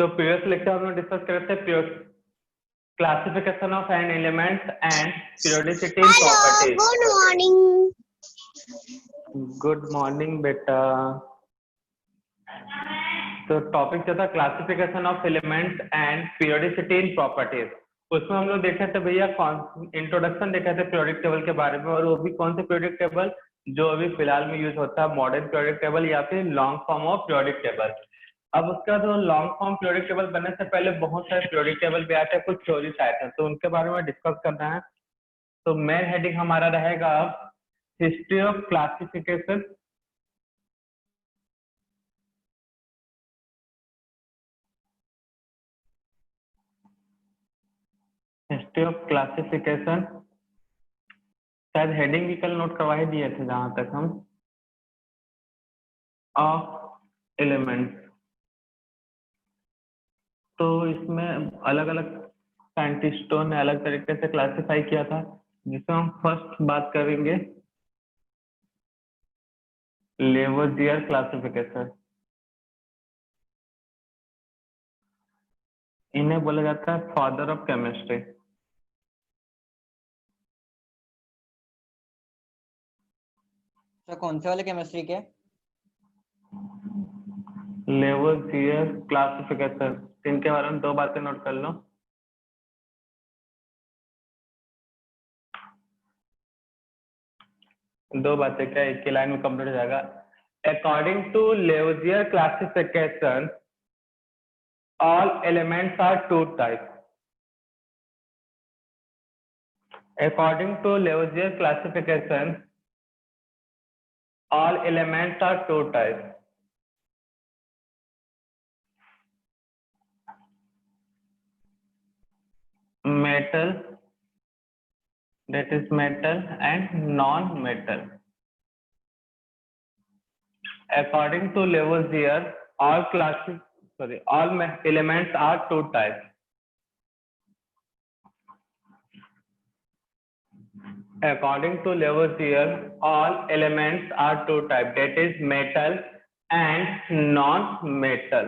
तो previous lecture हम लोग डिस्कस कर रहे थे classification of an elements and periodicity in properties. Good morning. Good morning बेटा। तो टॉपिक जो था classification of elements and periodicity in properties, उसमें हम लोग देखे थे भैया इंट्रोडक्शन देखे थे पीरियोडिक टेबल के बारे में, और वो भी कौन से पीरियोडिक टेबल जो अभी फिलहाल में यूज होता है, मॉडर्न पीरियोडिक टेबल या फिर long form of periodic table. अब उसका जो लॉन्ग फॉर्म पीरियोडिक टेबल बनने से पहले बहुत सारे पीरियोडिक टेबल भी आए थे, कुछ थ्योरीज आए थे, तो उनके बारे में डिस्कस करना है। तो मेन हेडिंग हमारा रहेगा history of classification, history of classification. शायद हेडिंग भी कल नोट करवा ही दिए थे जहां तक हम, ऑफ एलिमेंट्स। तो इसमें अलग अलग साइंटिस्टों ने अलग तरीके से क्लासिफाई किया था, जिसमें हम फर्स्ट बात करेंगे लेवोजियर क्लासिफिकेशन। इन्हें बोला जाता है फादर ऑफ केमिस्ट्री। तो कौन से वाले केमिस्ट्री के? लेवोजियर क्लासिफिकेशन, इनके बारे में दो बातें नोट कर लो। दो बातें क्या, एक की लाइन में कंप्लीट हो जाएगा। According to Lavoisier classification all elements are two types. According to Lavoisier classification, all elements are two types. Metal, that is metal, and non-metal. According to Lavoisier, all elements are two types. According to Lavoisier, all elements are two types, that is metal and non-metal.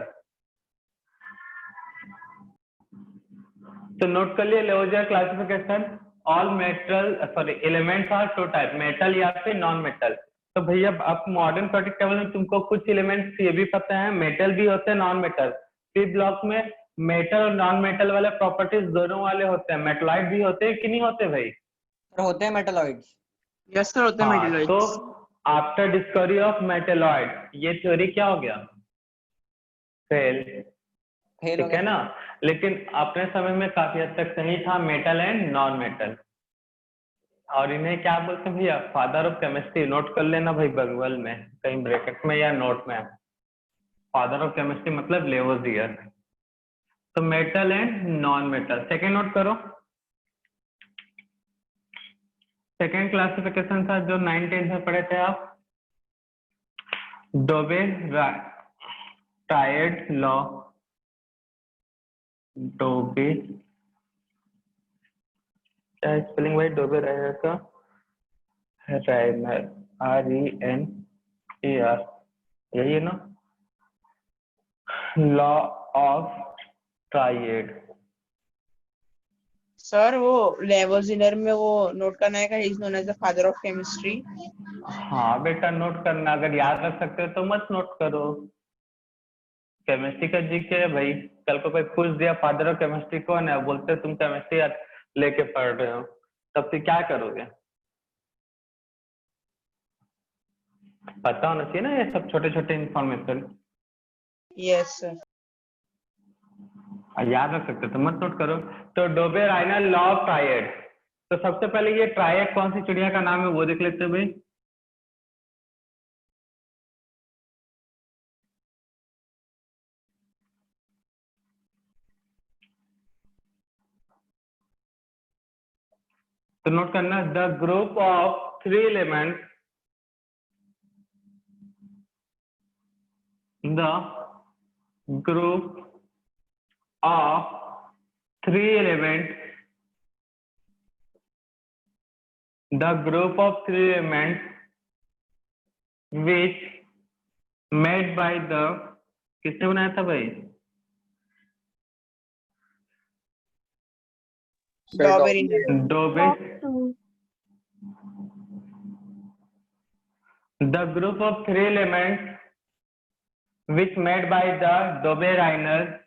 तो note कर लिए Lavoisier classification, all elements are two type, metal या फिर non metal. तो भैया अब modern periodic table में तुमको कुछ एलिमेंट्स ये भी पता है, मेटल भी होते हैं, नॉन मेटल। पी ब्लॉक में मेटल और नॉन मेटल वाले प्रॉपर्टीज दोनों वाले होते हैं। मेटलॉइड भी होते हैं कि नहीं होते भाई? होते हैं मेटलॉइड्स। यस सर, होते हैं मेटलॉइड्स। तो आफ्टर डिस्कवरी ऑफ मेटलॉइड ये थ्योरी क्या हो गया? फेल। ठीक है ना, लेकिन अपने समय में काफी हद तक सही था, मेटल एंड नॉन मेटल। और इन्हें क्या बोलते हैं भैया? Father of chemistry. नोट कर लेना भाई बगल में कहीं ब्रैकेट में या नोट में, फादर ऑफ केमिस्ट्री मतलब लेवोजियर। तो metal and non metal. Second note करो, सेकेंड क्लासिफिकेशन था जो 9th-10th में पढ़े थे आप, डोबे ट्रायड लॉ। डोबे, क्या स्पेलिंग भाई डोबे रहेगा? राइनर, RENER, यही है ना? Law of triad. सर वो लेवोजियर में वो नोट करना है, he is known as the father of chemistry. हाँ बेटा नोट करना, अगर याद रख सकते हो तो मत नोट करो। केमिस्ट्री का जीके है भाई, कल को कोई पूछ दिया फादर ऑफ केमिस्ट्री कौन है, बोलते तुम केमिस्ट्री लेके पढ़ रहे हो, तब फिर क्या करोगे? पता होना चाहिए ना ये सब छोटे छोटे इंफॉर्मेशन। Yes sir. याद रख सकते तो मत नोट करो। तो डोबे राइनर लॉ ऑफ ट्रायड। तो सबसे पहले ये ट्रायड कौन सी चिड़िया का नाम है वो देख लेते हैं भाई। तो नोट करना, the group of 3 elements, the group of 3 elements, the group of 3 elements which made by the, किसने बनाया था भाई? Dauber inner. Dobby. The group of three elements which made by the Dobbe inner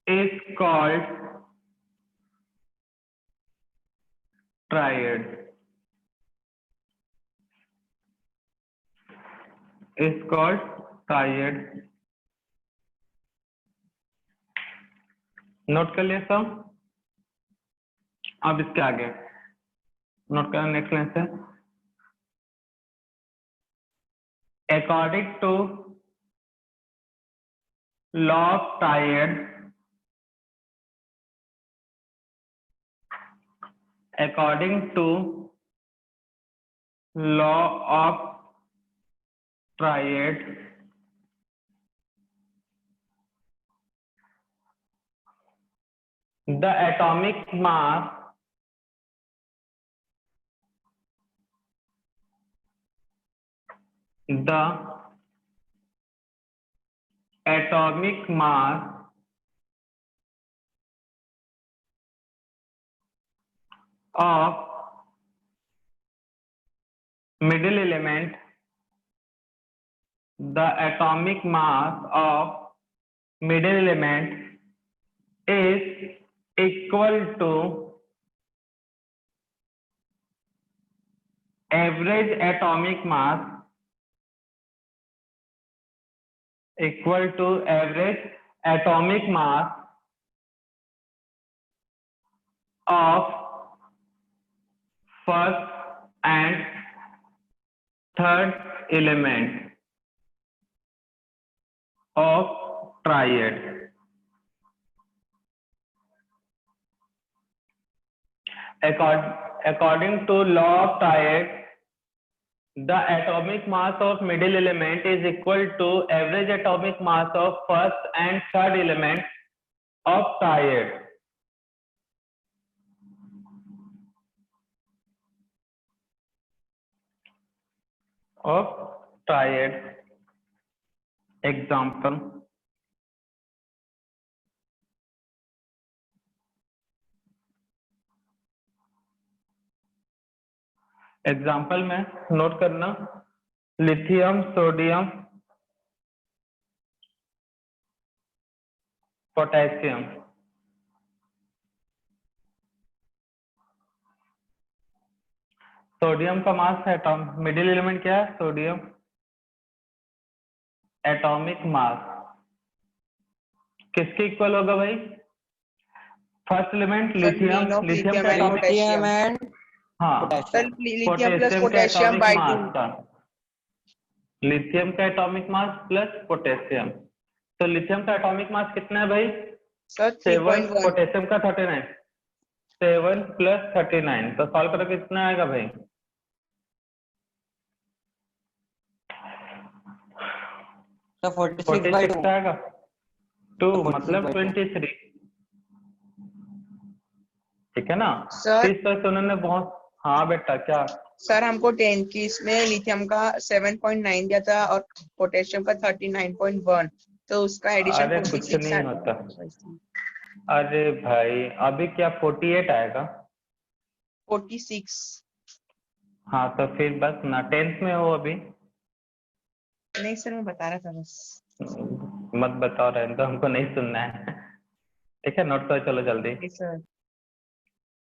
is called triad. Is called triad. Note कर लिया सब। अब इसके आगे नोट करना नेक्स्ट लाइन से। According to law of triad, according to law of triad, the atomic mass of middle element, the atomic mass of middle element is equal to average atomic mass of first and third element of triad. According to law of triad, the atomic mass of middle element is equal to average atomic mass of first and third element of triad. Example. Example में note करना lithium, sodium, potassium. Sodium का मास है middle element क्या है? Sodium. Atomic mass किसके equal होगा भाई? First element lithium, lithium का एटॉमिक हाँ पोटेशियम का एटॉमिक मास का, लिथियम का एटॉमिक मास प्लस पोटेशियम। तो लिथियम का एटॉमिक मास कितना है भाई? 7, पोटेशियम का 39, 7 + 39। तो सॉल्व करो कितना आएगा भाई? तो 46/2 आएगा 2 मतलब 23। ठीक है ना सर? इस तरह से उन्होंने बहुत हाँ बेटा क्या सर हमको 10 की इसमें लिथियम का 7.9 दिया था और पोटेशियम का 39.1, तो उसका एडिशन अरे कुछ नहीं होता। अरे भाई अभी क्या 48 आएगा? 46। हाँ तो फिर बस ना 10th में हो अभी। नहीं सर मैं बता रहा था बस। मत बताओ, रहने दो, हमको नहीं सुनना है। ठीक है नोट करो चलो जल्दी। Sir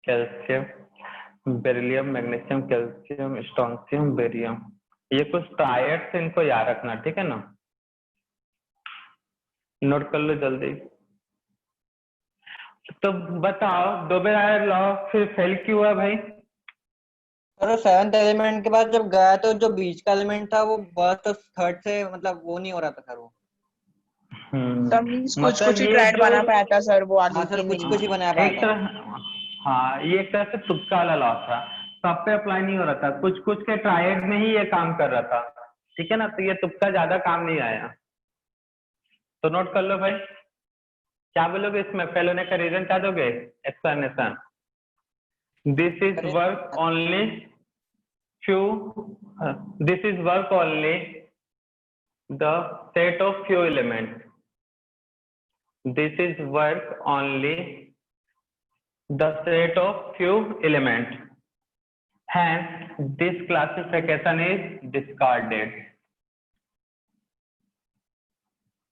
calcium, beryllium, magnesium, calcium, strontium, barium, ये कुछ ट्रायड से इनको याद रखना। ठीक है ना, नोट कर लो जल्दी। तो बताओ डोबे आयर लॉ फिर फेल क्यों हुआ भाई? सर 7th एलिमेंट के बाद जब गया तो जो बीच का एलिमेंट था वो बस थर्ड से मतलब वो नहीं हो रहा था सर वो। सब मींस कुछ ही ट्रायड बना पाया था सर वो आगे। हाँ सर कुछ ही बना पाया था। हाँ ये एक तरह से तुक्का वाला लॉ था, सब पे अप्लाई नहीं हो रहा था, कुछ कुछ के ट्रायड में ही ये काम कर रहा था। ठीक है ना, तो ये तुक्का ज्यादा काम नहीं आया। तो नोट कर लो भाई, क्या बोलोगे इसमें? फेल होने का रीजन क्या दोगे? Explanation. This is work only few this is work only the set of few elements, this is work only the set of few elements, hence this classification is discarded.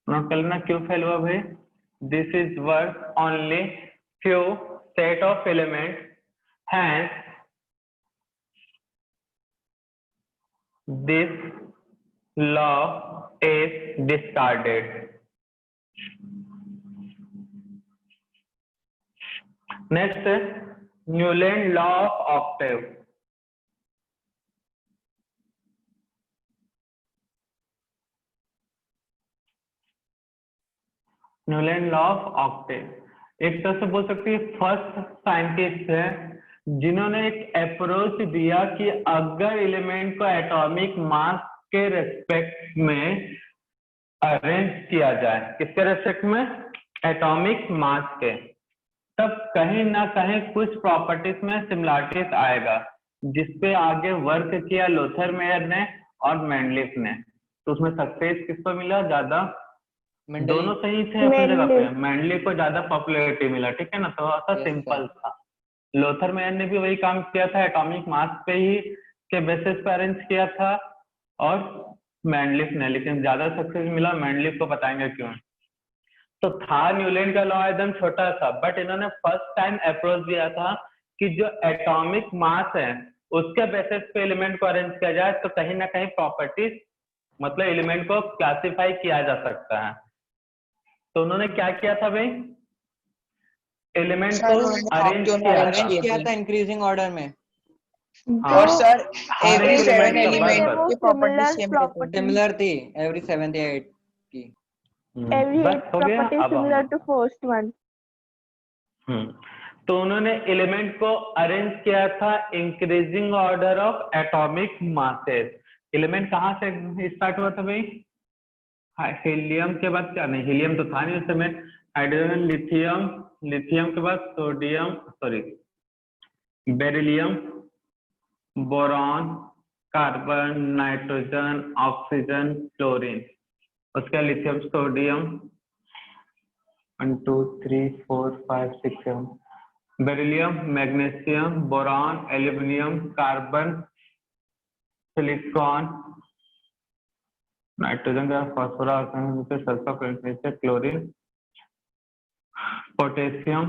Note कर लेना क्यों fail हुआ भाई. This is work only few set of elements, hence this law is discarded. Next, Newland law of octave. Newland law of octave एक तरह से बोल सकते हैं फर्स्ट साइंटिस्ट है जिन्होंने एक अप्रोच दिया कि अगर एलिमेंट को एटॉमिक मास के रेस्पेक्ट में अरेंज किया जाए, किसके रेस्पेक्ट में, एटॉमिक मास के, तब कहीं ना कहीं कुछ प्रॉपर्टीज में सिमिलरिटीज आएगा, जिसपे आगे वर्क किया लोथर मेयर ने और मैंडलिफ ने. तो उसमें सक्सेस किसको मिला ज्यादा, दोनों सही थे अपनी जगह पे. मैंडलिफ को ज्यादा पॉपुलैरिटी मिला, ठीक है ना. तो ऐसा सिंपल था. लोथर मेयर ने भी वही काम किया था, एटॉमिक मास पे ही के बेसिस पे अरेंज किया था, और मैंडलिफ ने, लेकिन ज्यादा सक्सेस मिला मैंडलिफ को. बताएंगे क्यों. तो था न्यूलैंड का लॉ एकदम छोटा सा, बट इन्होंने फर्स्ट टाइम अप्रोच दिया था कि जो एटॉमिक मास है उसके बेसिस पे एलिमेंट को अरेंज किया जाए तो कहीं ना कहीं प्रॉपर्टीज, मतलब एलिमेंट को क्लासिफाई किया जा सकता है. तो उन्होंने क्या किया था भाई, एलिमेंट को अरेंज किया था इंक्रीजिंग ऑर्डर में. और सर हर एवरी एक 7 element का एलिमेंट बराबर. की प्रॉपर्टी सेम रहती है. सिमिलर थी एवरी 7 या 8 की. Every बस हो गया. property अब similar to first one. तो उन्होंने एलिमेंट को अरेंज किया था increasing order of atomic masses. Element कहाँ से स्टार्ट हुआ था भाई, हीलियम के बाद क्या, नहीं हीलियम तो था नहीं उस समय, हाइड्रोजन, लिथियम, लिथियम के बाद sodium, sorry beryllium, boron, carbon, nitrogen, oxygen, chlorine. उसके बाद lithium, sodium, 1 2 3 4 5 6 7, beryllium, magnesium, boron, aluminium, carbon, silicon, nitrogen का phosphorus, sulphur, chlorine, potassium,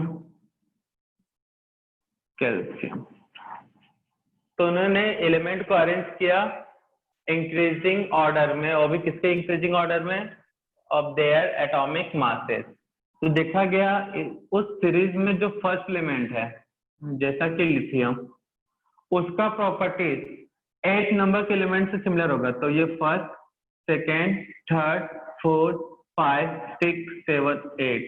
calcium. तो उन्होंने एलिमेंट को अरेंज किया इंक्रीजिंग ऑर्डर में, और भी किसके इंक्रीजिंग ऑर्डर में, ऑफ देयर एटॉमिक मासेस. तो देखा गया उस सीरीज में जो फर्स्ट एलिमेंट है जैसा कि लिथियम, उसका प्रॉपर्टीज 8 नंबर के एलिमेंट से सिमिलर होगा. तो ये फर्स्ट, सेकेंड, थर्ड, फोर्थ, 5 6 7 8,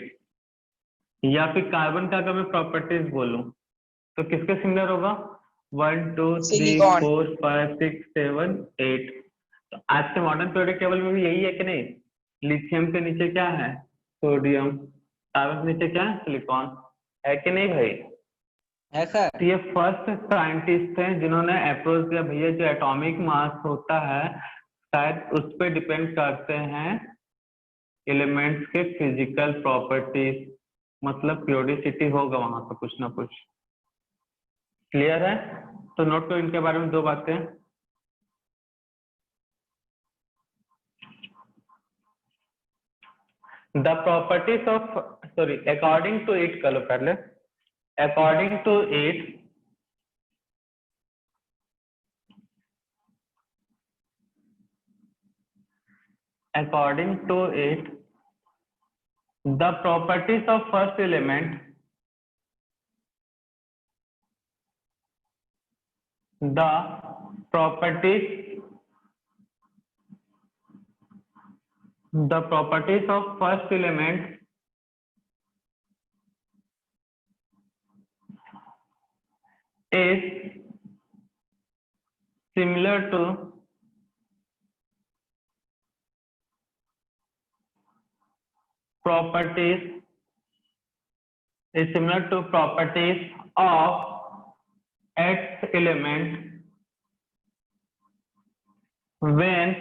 या फिर कार्बन का अगर मैं प्रॉपर्टीज बोलूं तो किसके सिमिलर होगा, 1 2 3 4 5 6 7 8. तो आज के मॉडर्न पीरियोडिक टेबल में भी यही है कि नहीं, लिथियम के नीचे क्या है, सोडियम, कार्बन के नीचे क्या है, सिलिकॉन, है कि नहीं भाई. ऐसा तो ये फर्स्ट साइंटिस्ट हैं जिन्होंने अप्रोच दिया, भैया जो एटॉमिक मास होता है शायद उस पर डिपेंड करते हैं एलिमेंट्स के फिजिकल प्रॉपर्टीज, मतलब प्योरिसिटी होगा वहां पर कुछ ना कुछ. क्लियर है. तो नोट करो इनके बारे में 2 बातें. The properties of, sorry according to it कर लो पहले. According to it, according to it, the properties of first element, the properties of first element is similar to properties of X element when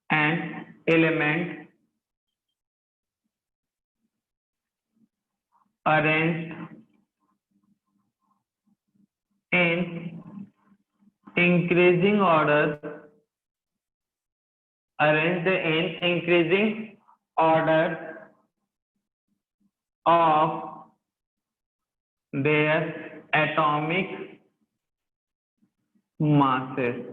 an element arranged in increasing order, arranged in increasing order of their atomic masses.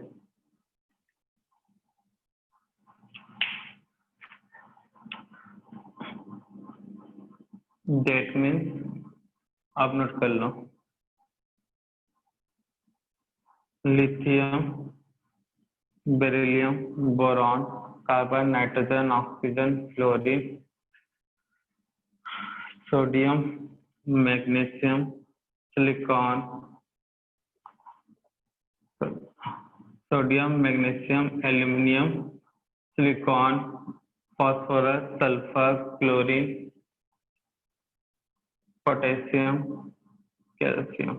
That means आप note कर लो, lithium, beryllium, boron, carbon, nitrogen, oxygen, fluorine, sodium, magnesium, silicon, sodium, magnesium, aluminium, silicon, phosphorus, sulphur, chlorine, potassium, calcium.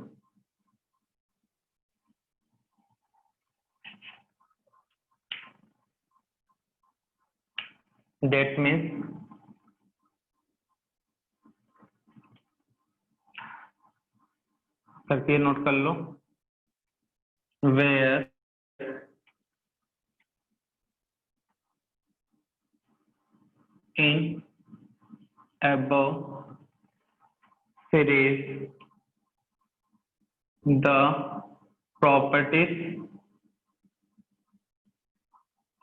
That means करके note कर लो, where in above series the properties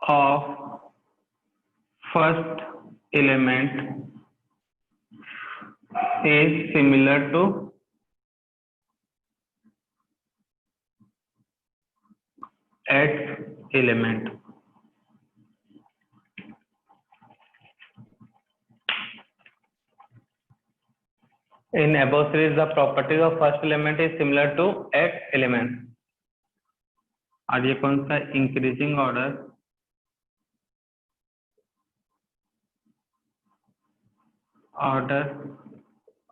of first element is similar to th element. In above series, the properties of first element is similar to th element. और ये कौन सा increasing order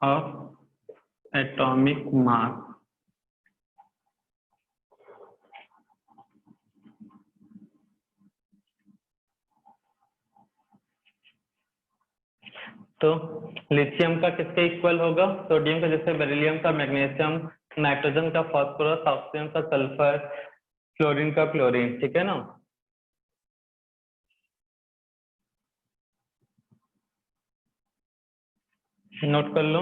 of atomic mass. तो lithium का किसके equal होगा? Sodium का, जैसे बेरिलियम का मैग्नीशियम, नाइट्रोजन का फास्फोरस, ऑक्सीजन का सल्फर, क्लोरीन का क्लोरीन, ठीक है ना। नोट कर लो।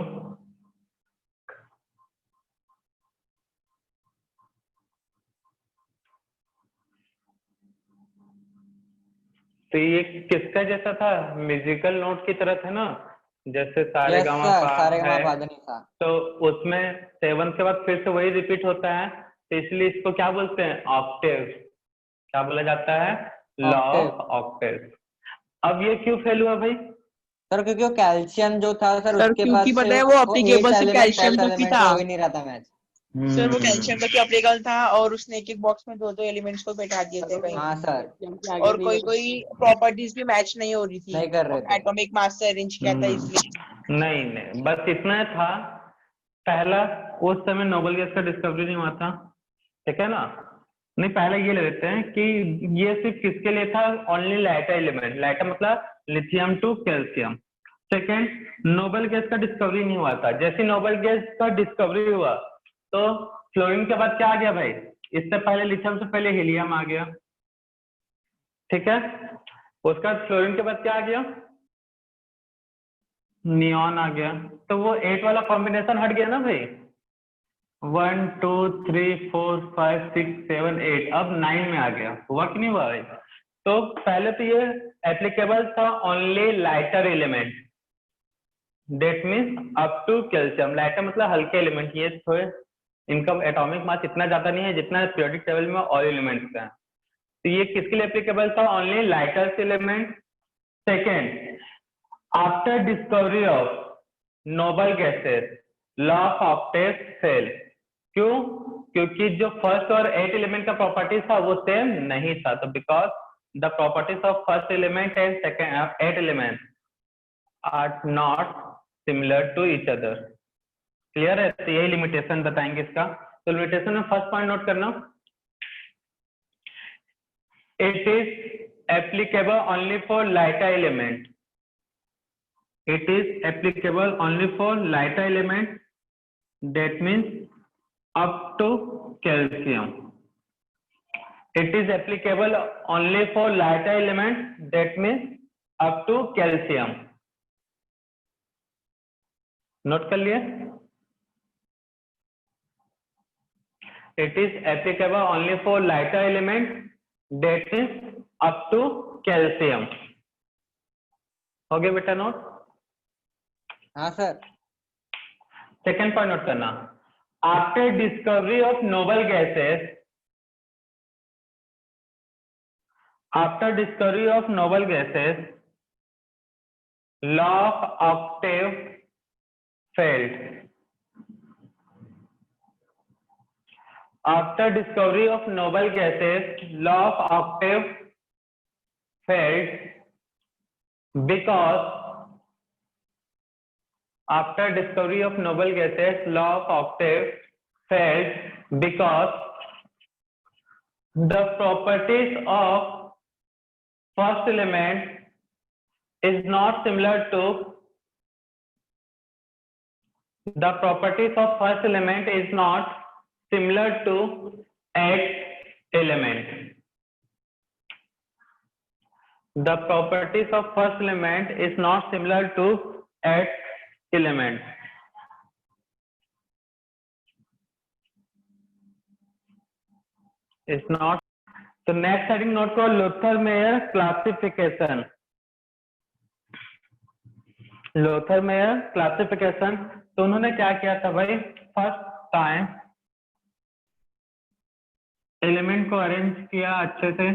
तो ये किसका जैसा था? म्यूजिकल नोट की तरह था ना, जैसे सारे गामा पा है, तो उसमें 7 के बाद फिर से वही रिपीट होता है, तो इसलिए इसको क्या बोलते हैं? ऑक्टेव। क्या बोला जाता है? Law of Octave. अब ये क्यों फेल हुआ भाई? सर क्योंकि वो कैल्शियम जो था सर उसके बाद पता है वो अप्लीकेबल सिर्फ कैल्शियम तक ही था। हो ही नहीं रहा था मैच। सर वो कैल्शियम तक अप्लीकेबल था और उसने एक एक बॉक्स में 2-2 एलिमेंट्स को बैठा दिए थे कहीं। हाँ सर। और कोई प्रॉपर्टीज भी मैच नहीं हो रही थी, नहीं कर रहे थे। एटॉमिक मास से अरेंज किया था इसलिए। नहीं, बस इतना था। पहला उस समय नोबेल गैस का डिस्कवरी नहीं हुआ था, ठीक है ना। नहीं, पहले ये ले लेते हैं कि ये सिर्फ किसके लिए था? Only lighter element. लाइटर मतलब lithium to calcium. Second, noble gas का डिस्कवरी नहीं हुआ था। जैसे नोबेल गैस का डिस्कवरी हुआ तो फ्लोरीन के बाद क्या आ गया भाई? इससे पहले लिथियम से पहले हीलियम आ गया, ठीक है। उसका फ्लोरीन के बाद क्या आ गया? नियॉन आ गया। तो वो 8 वाला कॉम्बिनेशन हट गया ना भाई। 1 2 3 4 5 6 7 8, अब 9 में आ गया। हुआ कि नहीं हुआ भाई? तो पहले तो ये एप्लीकेबल था only lighter element, that means up to calcium. Lighter मतलब हल्के एलिमेंट, ये थोड़े इनका एटॉमिक मास इतना ज्यादा नहीं है जितना पीरियोडिक टेबल में और एलिमेंट्स का है। तो ये किसके लिए एप्लीकेबल था? Only lighter element. Second, after discovery of noble gases law of Octave fail. क्यों? क्योंकि जो फर्स्ट और 8 एलिमेंट का प्रॉपर्टीज था वो सेम नहीं था। तो because the properties of first element and second 8 element are not similar to each other. Clear है? तो यही लिमिटेशन बताएंगे इसका। तो लिमिटेशन में फर्स्ट पॉइंट नोट करना, it is applicable only for lighter element. It is applicable only for lighter element. That means up to calcium. It is applicable only for lighter element. That means up to calcium. Note कर लिए? It is applicable only for lighter element. That is up to calcium. हो गया बेटा note? हाँ sir. Second point note करना। After discovery of noble gases, after discovery of noble gases, law of Octave failed. After discovery of noble gases, law of octave failed because after discovery of noble gases, law of octave failed because the properties of first element is not similar to the properties of first element is not similar to X element. The properties of first element is not similar to X element. It's not. तो next heading note करो, Lothar Meyer classification. Lothar Meyer classification, तो उन्होंने क्या किया था भाई, first time element को arrange किया अच्छे से,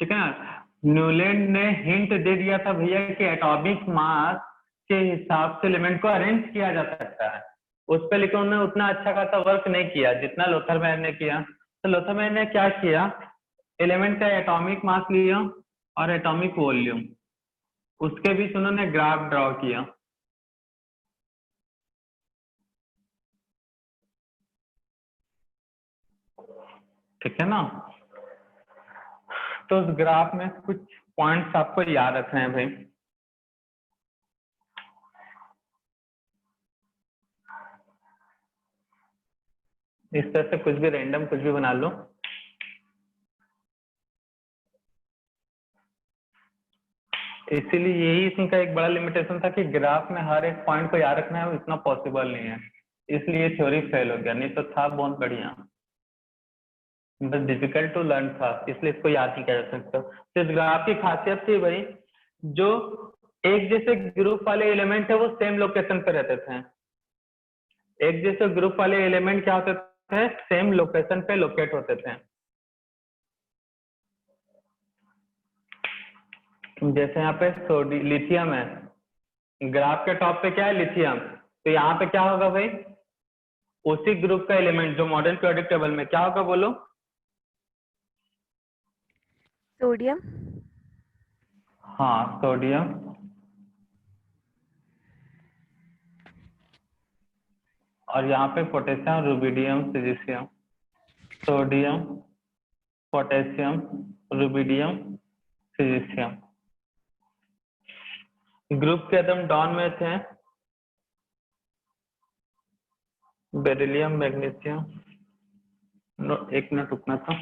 ठीक है ना। न्यूलैंड ने हिंट दे दिया था भैया कि एटॉमिक मास के हिसाब से एलिमेंट को अरेंज किया जा सकता है, उस पर, लेकिन उन्होंने उतना अच्छा खासा वर्क नहीं किया जितना लोथर मेयर ने किया। तो लोथर मेयर ने क्या किया, एलिमेंट का एटॉमिक मास लिया और एटॉमिक वॉल्यूम, उसके बीच उन्होंने ग्राफ ड्रॉ किया। ठीक है ना। तो उस ग्राफ में कुछ पॉइंट्स आपको याद रखने हैं भाई। इस तरह से कुछ भी रैंडम कुछ भी बना लो। इसीलिए यही इनका एक बड़ा लिमिटेशन था कि ग्राफ में हर एक पॉइंट को याद रखना है, इतना पॉसिबल नहीं है, इसलिए थ्योरी फेल हो गया, नहीं तो था बहुत बढ़िया, बस डिफिकल्ट टू लर्न था, इसलिए इसको याद नहीं किया जा सकता। तो इस ग्राफ की खासियत थी भाई, जो एक जैसे ग्रुप वाले एलिमेंट है वो सेम लोकेशन पे रहते थे। एक जैसे ग्रुप वाले एलिमेंट क्या होते थे, सेम लोकेशन पे लोकेट होते थे। जैसे यहाँ पे लिथियम है, ग्राफ के टॉप पे क्या है, लिथियम, तो यहाँ पे क्या होगा भाई, उसी ग्रुप का एलिमेंट जो मॉडर्न पीरियोडिक टेबल में क्या होगा, बोलो। सोडियम। हाँ सोडियम, और यहाँ पे potassium, rubidium, caesium, sodium, potassium, rubidium, caesium. Group के एकदम डाउन में थे बेरिलियम, मैग्नीशियम, एक मिनट रुकना था।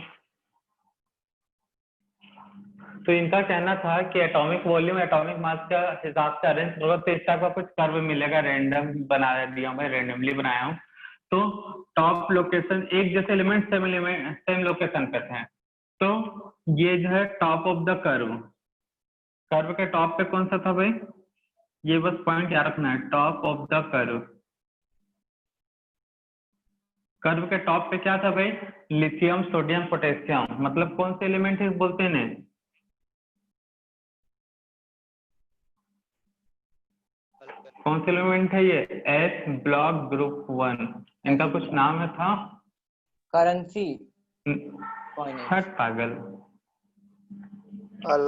तो इनका कहना था कि एटॉमिक वॉल्यूम एटॉमिक मास का हिसाब से अरेंज होगा, तो इस टाइप का कुछ कर्व मिलेगा, रैंडम बना दिया हूँ मैं, रैंडमली बनाया हूँ। तो टॉप लोकेशन एक जैसे एलिमेंट सेम लोकेशन पे थे, तो ये जो है top of the curve, curve के टॉप पे कौन सा था भाई, ये बस पॉइंट याद रखना है, top of the curve. Curve के टॉप पे क्या था भाई, लिथियम, सोडियम, पोटेशियम, मतलब कौन से एलिमेंट है बोलते हैं, कौन से एलिमेंट है ये, एस ब्लॉक ग्रुप 1, इनका कुछ नाम है था, करेंसी, हट पागल,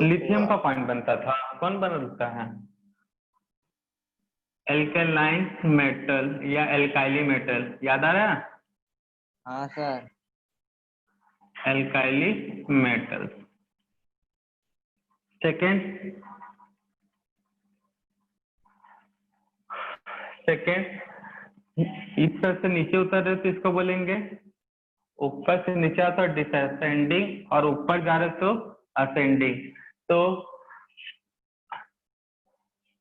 लिथियम का पॉइंट बनता था, कौन बनता है, एल्केलाइन मेटल या एल्काइली मेटल, याद आ रहा है। हाँ सर। एल्काइली मेटल, सेकेंड ऊपर से नीचे उतर रहे तो इसको बोलेंगे, ऊपर से नीचे आता है डिसेंडिंग, और ऊपर जा रहे तो असेंडिंग। तो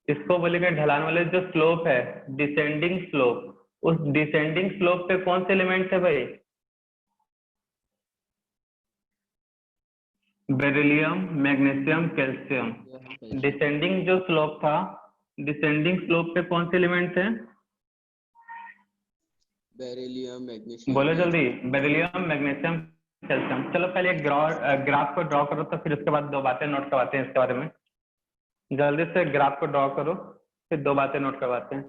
इसको बोलेंगे ढलान वाले जो स्लोप है, डिसेंडिंग स्लोप। उस डिसेंडिंग स्लोप पे कौन से एलिमेंट है भाई? Beryllium, magnesium, calcium. डिसेंडिंग जो स्लोप था, डिसेंडिंग स्लोप पे कौन से एलिमेंट थे? Beryllium, magnesium. बोलो जल्दी, बेरिलियम, मैग्नीशियम, कैल्शियम। चलो पहले एक ग्राफ को ड्रॉ करो, तो फिर उसके बाद दो बातें नोट करवाते हैं इसके बारे में। जल्दी से ग्राफ को ड्रॉ करो, फिर दो बातें नोट करवाते हैं।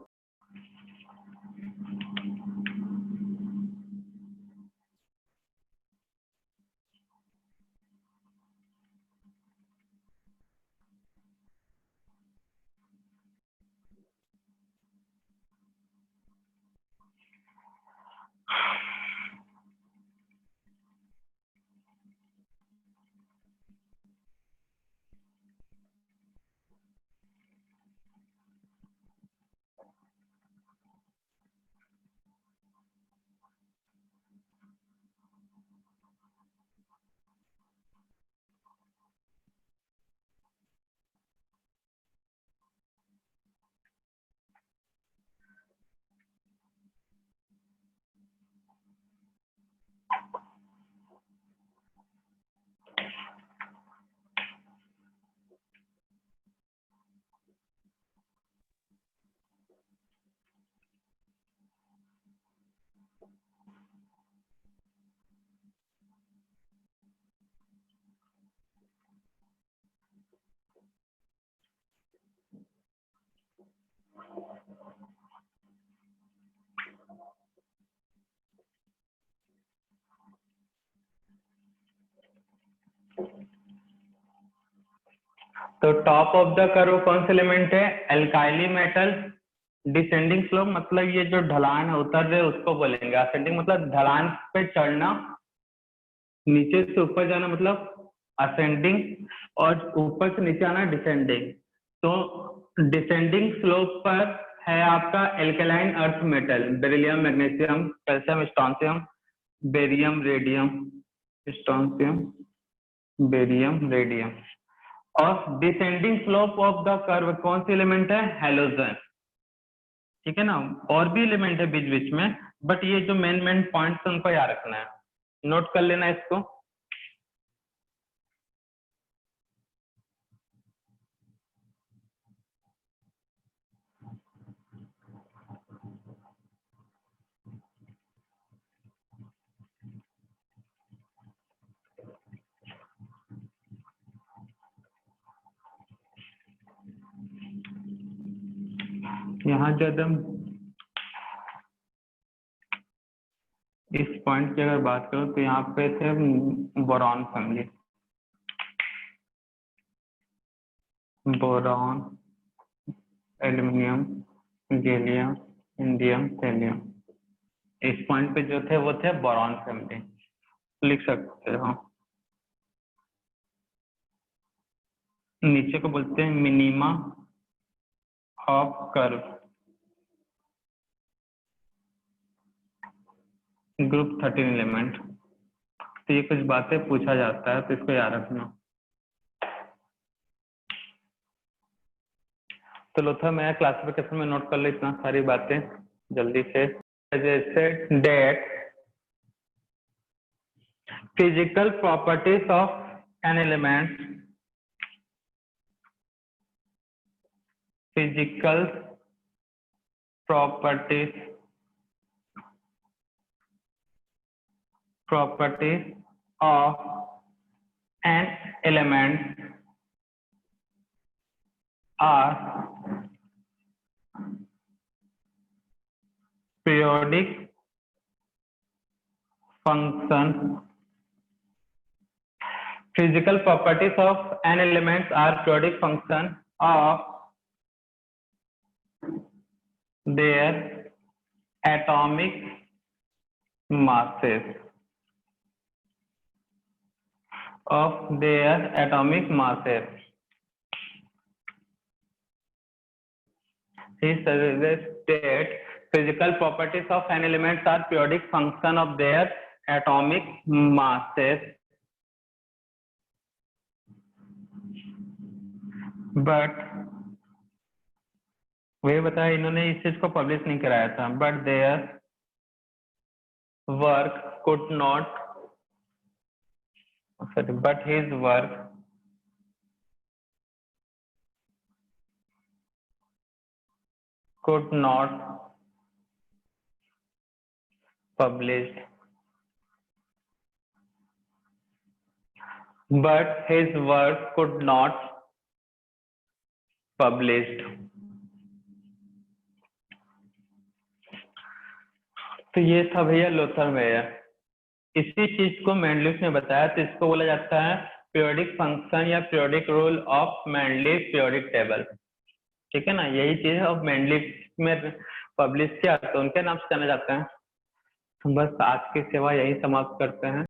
तो टॉप ऑफ द कर्व कौन से एलिमेंट है? एल्काइली मेटल। डिसेंडिंग स्लोप मतलब ये जो ढलान है उतर रहे उसको बोलेंगे। असेंडिंग मतलब ढलान पे चढ़ना, नीचे से ऊपर जाना मतलब असेंडिंग, और ऊपर से नीचे आना डिसेंडिंग। तो डिसेंडिंग स्लोप पर है आपका alkaline earth metal, beryllium, magnesium, calcium, strontium, barium, radium, strontium, barium, radium. और descending slope of the curve कौन सी एलिमेंट है? हैलोजन। ठीक है ना, और भी एलिमेंट है बीच बीच में, बट ये जो मेन पॉइंट्स उनको याद रखना है, नोट कर लेना इसको। यहाँ जब हम इस पॉइंट की अगर बात करो तो यहाँ पे थे boron family, boron, aluminium, gallium, indium, thallium. इस पॉइंट पे जो थे वो थे बोरॉन फैमिली, लिख सकते हो। नीचे को बोलते हैं minima of curve, group 13 element. तो ये कुछ बातें पूछा जाता है तो इसको याद रखना। तो लो था मैं क्लासिफिकेशन में नोट कर लो इतना सारी बातें जल्दी से। जैसे that physical properties of an element, physical properties of an element are periodic function. Physical properties of an element are periodic function of their atomic masses. Of their atomic masses. he suggested physical properties of an elements are periodic function of their atomic masses, but वही बताया, इन्होंने इस चीज को publish नहीं कराया था, but their work could not, sorry, but his work could not published, but his work could not published. तो ये था भैया लोथर मेयर। इसी चीज को मेंडलिफ ने बताया, तो इसको बोला जाता है पीरियोडिक फंक्शन या periodic rule of Mendeleev periodic table. ठीक है ना, यही चीज अब मेंडलिफ में पब्लिश किया तो उनके नाम से जाना जाता है। बस आज की सेवा यही समाप्त करते हैं।